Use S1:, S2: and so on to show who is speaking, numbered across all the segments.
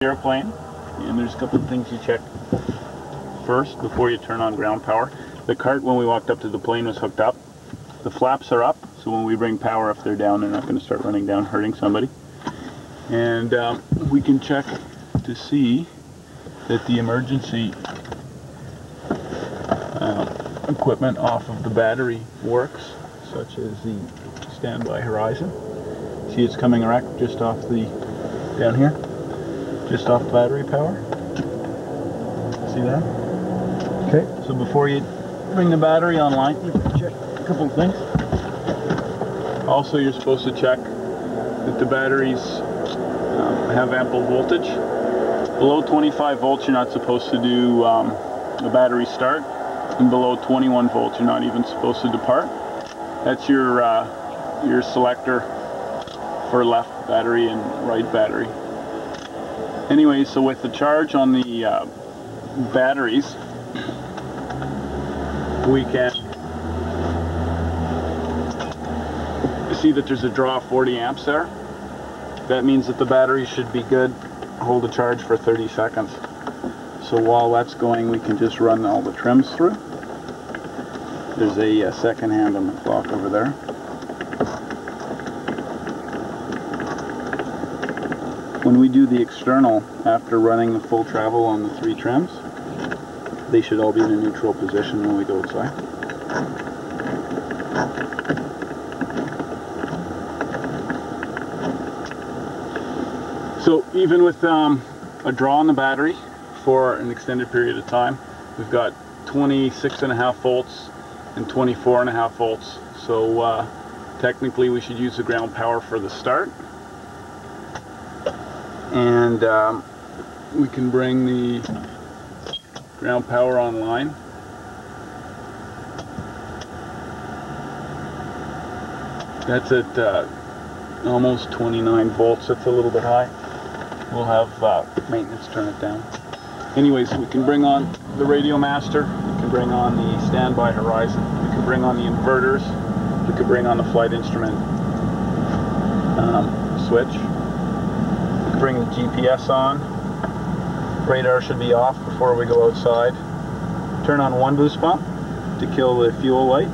S1: airplane, and there's a couple of things you check first before you turn on ground power. The cart, when we walked up to the plane, was hooked up. The flaps are up, so when we bring power, if they're down, they're not going to start running down, hurting somebody. And we can check to see that the emergency equipment off of the battery works, such as the standby horizon. See, it's coming erect just off the, down here, just off battery power. See that? Okay, so before you bring the battery online, you can check a couple of things. Also, you're supposed to check that the batteries have ample voltage. Below 25 volts, you're not supposed to do a battery start, and below 21 volts, you're not even supposed to depart. That's your selector for left battery and right battery. Anyway, so with the charge on the batteries, we can see that there's a draw of 40 amps there. That means that the battery should be good, hold a charge for 30 seconds. So while that's going, we can just run all the trims through. There's a second hand on the clock over there. When we do the external, after running the full travel on the 3 trims, they should all be in a neutral position when we go outside. So even with a draw on the battery for an extended period of time, we've got 26.5 volts and 24.5 volts. So technically we should use the ground power for the start. And we can bring the ground power online. That's at almost 29 volts. That's a little bit high. We'll have maintenance turn it down. Anyways, we can bring on the radio master, we can bring on the standby horizon, we can bring on the inverters, we can bring on the flight instrument switch, we can bring the GPS on, radar should be off before we go outside, turn on one boost pump to kill the fuel light,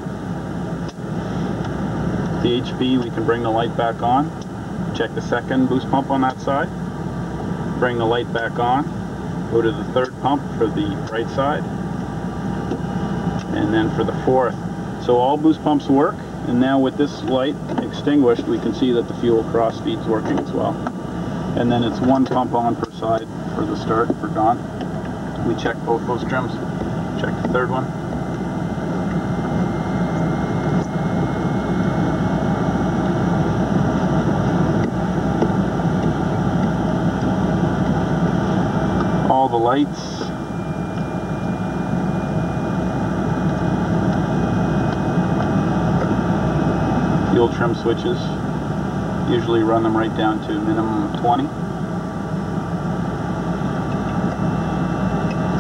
S1: the HV we can bring the light back on, check the second boost pump on that side, bring the light back on, go to the third pump for the right side, and then for the fourth. So all boost pumps work, and now with this light extinguished, we can see that the fuel cross feed's working as well. And then it's one pump on per side for the start, for gone. We check both those trims. Check the third one. All the lights. Fuel trim switches. Usually run them right down to a minimum of 20.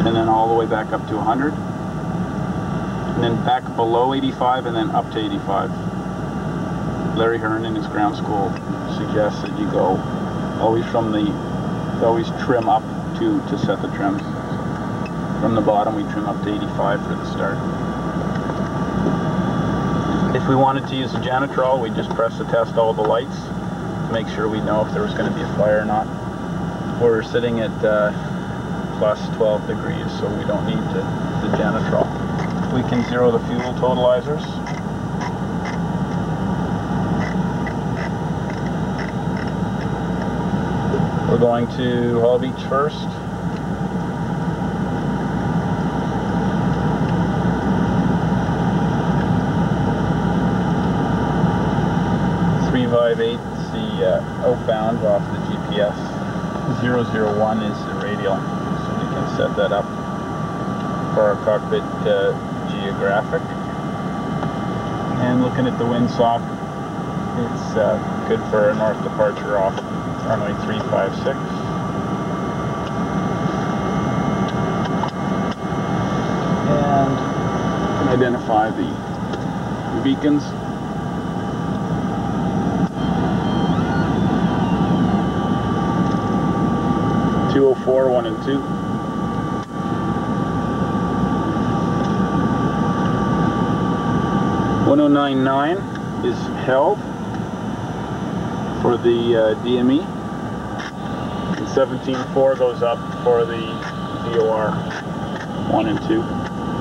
S1: And then all the way back up to 100. And then back below 85 and then up to 85. Larry Hearn in his ground school suggests that you go always trim up to set the trims. From the bottom we trim up to 85 for the start. If we wanted to use the Janitrol, we just press to test all the lights to make sure we know if there was going to be a fire or not. We're sitting at plus 12 degrees, so we don't need the Janitrol. We can zero the fuel totalizers. We're going to Hollow Beach first. The outbound off the GPS. 001 is the radial, so we can set that up for our cockpit geographic. And looking at the windsock, it's good for a north departure off runway 356. And you can identify the beacons. 204, 1 and 2. .1099 is held for the DME, and 17.4 goes up for the DOR 1 and 2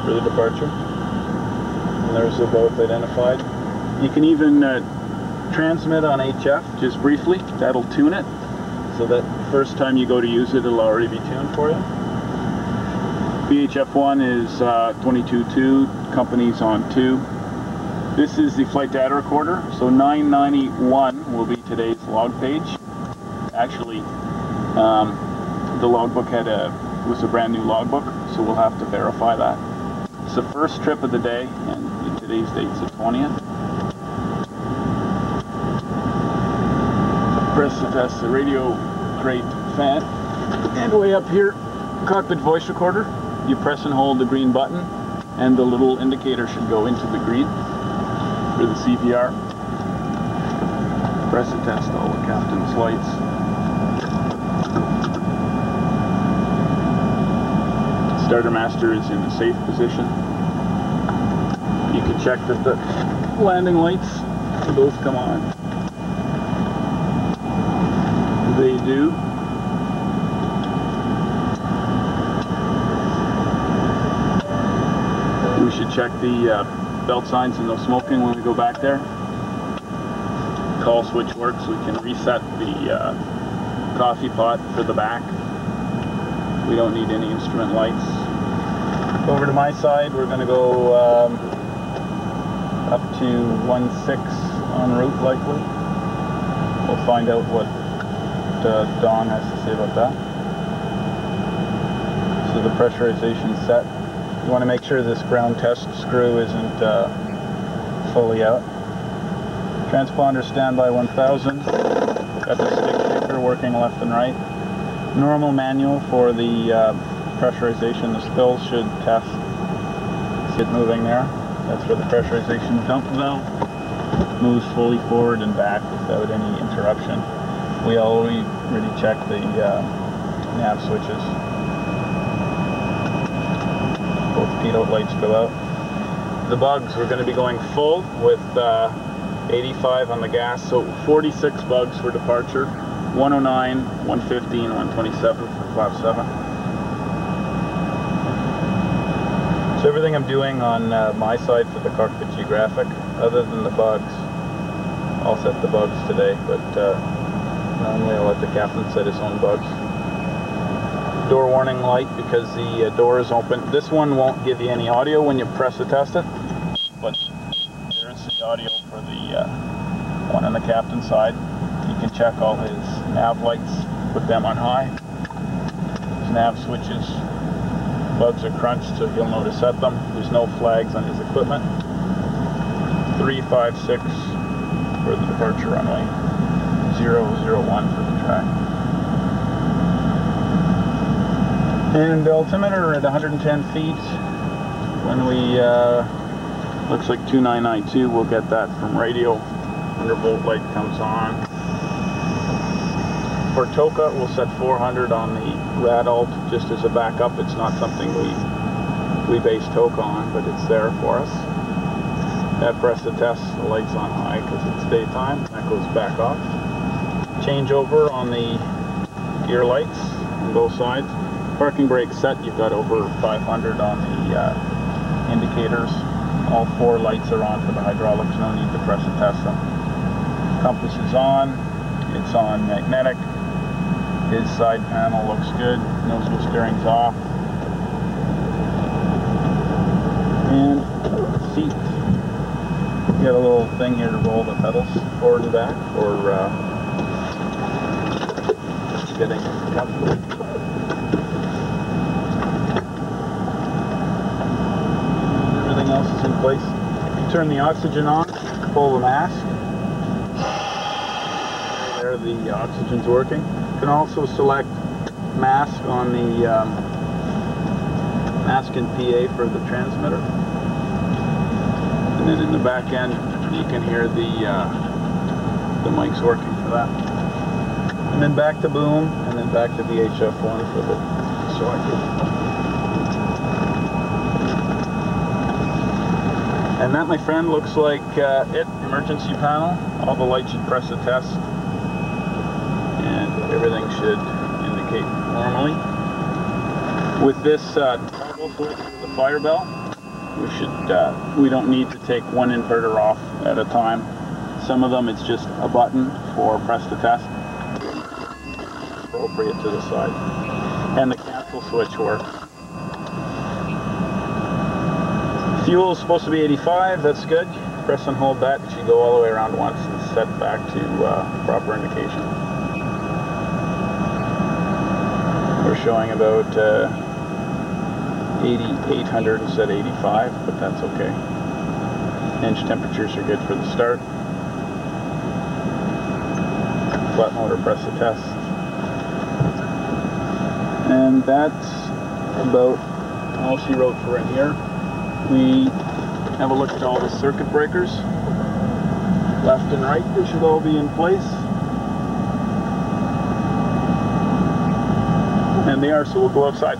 S1: for the departure. And there's the both identified. You can even transmit on HF just briefly. That'll tune it, so that first time you go to use it, it'll already be tuned for you. VHF1 is 22.2, company's on 2. This is the flight data recorder, so 991 will be today's log page. Actually, the logbook was a brand new logbook, so we'll have to verify that. It's the first trip of the day, and today's date's the 20th. Press to test the radio crate fan. And way up here, cockpit voice recorder. You press and hold the green button, and the little indicator should go into the green for the CVR. Press to test all the captain's lights. Starter master is in a safe position. You can check that the landing lights both come on. They do. We should check the belt signs and no smoking when we go back there. Call switch works. We can reset the coffee pot for the back. We don't need any instrument lights. Over to my side, we're going to go up to 1.6 en route likely. We'll find out what Don has to say about that. So the pressurization set. You want to make sure this ground test screw isn't fully out. Transponder standby 1000. Got the stick shaker working left and right. Normal manual for the pressurization. The spill should test. See it moving there. That's where the pressurization dump valve moves fully forward and back without any interruption. We already checked the nav switches. Both pitot lights go out. The bugs, we're going to be going full with 85 on the gas, so 46 bugs for departure, 109, 150, and 127 for flap 7. So everything I'm doing on my side for the cockpit geographic, other than the bugs, I'll set the bugs today, but normally I'll let the captain set his own bugs. Door warning light because the door is open. This one won't give you any audio when you press to test it, but there is the audio for the one on the captain's side. You can check all his nav lights, put them on high. His nav switches, bugs are crunched, so he'll know to set them. There's no flags on his equipment. 356 for the departure runway. 001 for the track. And altimeter at 110 feet. When we, looks like 2992, we'll get that from radio. Undervolt light comes on. For TOCA, we'll set 400 on the RAD-ALT just as a backup. It's not something we base TOCA on, but it's there for us. At press to test, the light's on high because it's daytime. That goes back off. Changeover on the gear lights on both sides. Parking brake set, you've got over 500 on the indicators. All 4 lights are on for the hydraulics, no need to press to test them. Compass is on, it's on magnetic. His side panel looks good, nozzle steering's off. And seat. You got a little thing here to roll the pedals forward and back for getting comfortable. Everything else is in place. Turn the oxygen on, pull the mask. There, the oxygen's working. You can also select mask on the mask and PA for the transmitter. And then in the back end, you can hear the mics working for that. And then back to boom, and then back to VHF1 for the selector. And that, my friend, looks like emergency panel. All the lights should press a test, and everything should indicate normally. With this toggle switch, the fire bell, we don't need to take one inverter off at a time. Some of them it's just a button for press to test, appropriate to the side, and the cancel switch works. Fuel is supposed to be 85, that's good. Press and hold that, it should go all the way around once and set back to proper indication. We're showing about 800 instead of 85, but that's okay. Hinge temperatures are good for the start. Flat motor press to test. And that's about all she wrote for in here. We have a look at all the circuit breakers, left and right. They should all be in place, and they are, so we'll go outside.